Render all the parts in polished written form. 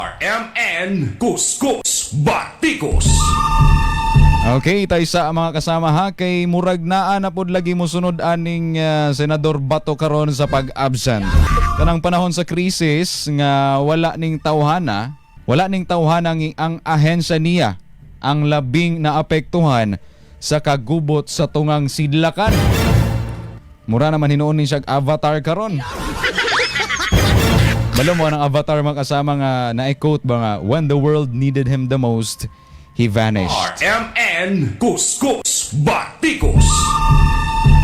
RMN Kuskus Batikos. Okay, tayo sa mga kasama ha, kay murag naa na pod lagi mo sunod aning Senador Bato karon sa pag-absent. Kanang panahon sa krisis nga wala ning tawhana ang ahensya niya ang labing naapektuhan sa kagubot sa tungang sidlakan. Mura naman hinuon ni siya avatar karon. Balo mo ang avatar mga kasama nga na-quote ba nga, when the world needed him the most, he vanished. RMN Kuskus Batikos.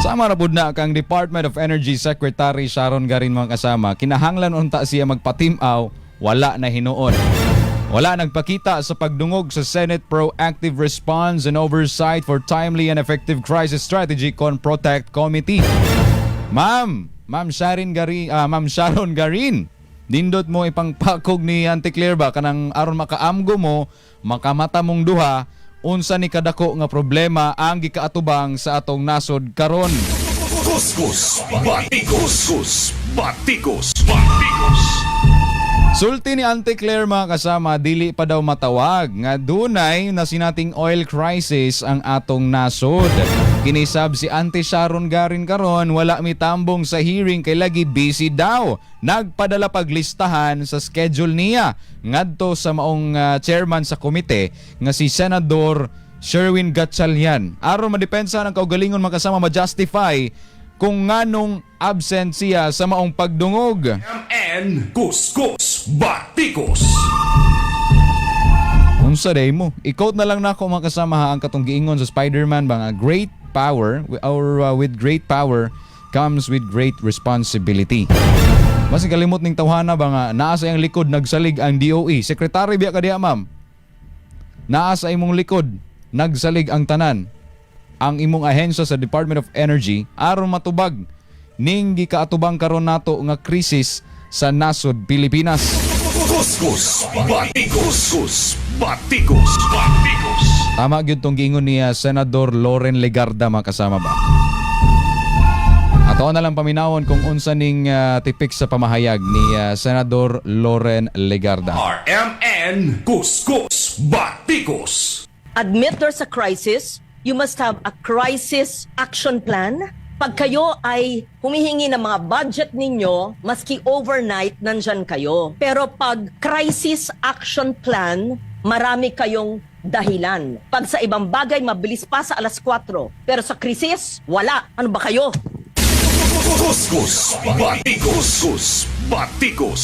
Sama ra pud na kang Department of Energy Secretary Sharon Garin mga kasama, kinahanglan unta siya magpatimaw, wala na hinuon. Wala nagpakita sa pagdungog sa Senate Proactive Response and Oversight for Timely and Effective Crisis Strategy Con Protect Committee. Ma'am Sharon Garin, nindot mo ipangpakog ni Auntie Claire ba kanang aron makaamgo mo, makamata mong duha, unsa ni kadako nga problema ang gikaatubang sa atong nasod karon. Kuskus Batikos. Batikos. Batikos. Sulti ni Auntie Claire mga kasama, dili pa daw matawag nga dunay na sinating oil crisis ang atong nasod. Kinisab si Auntie Sharon Garin karon, wala mitambong sa hearing kay lagi busy daw. Nagpadala paglistahan sa schedule niya ngadto sa maong chairman sa komite nga si Senador Sherwin Gatchalian. Aron madepensa ng kaugalingon mga kasama, ma-justify kung nganong absent siya sa maong pagdungog. RMN Kuskus Batikos. Unsa day mo? I-quote na lang nako mga kasama ha, ang katong giingon sa Spider-Man ba nga, great power with great power comes with great responsibility. Mas kalimot ning tawhana ba nga, naa sa iyang likod nagsalig ang DOE. Sekretary biya ka diha ma'am. Naa sa imong likod nagsalig ang tanan, ang imong ahensya sa Department of Energy aron matubag ning gikaatubang karon nato nga krisis sa nasod Pilipinas. Kuskus Batikos. Batikos. Batikos. Tama gyud tong giingon ni Senador Loren Legarda mga kasama ba. Ato na lang paminawon kung unsa ning tipik sa pamahayag ni Senador Loren Legarda. RMN Kuskus Batikos. Admit there's a crisis, you must have a crisis action plan. Pag kayo ay humihingi ng mga budget ninyo, maski overnight, nandyan kayo. Pero pag crisis action plan, marami kayong dahilan. Pag sa ibang bagay, mabilis pa sa alas 4. Pero sa krisis, wala. Ano ba kayo? Kuskus Batikos. Batikos.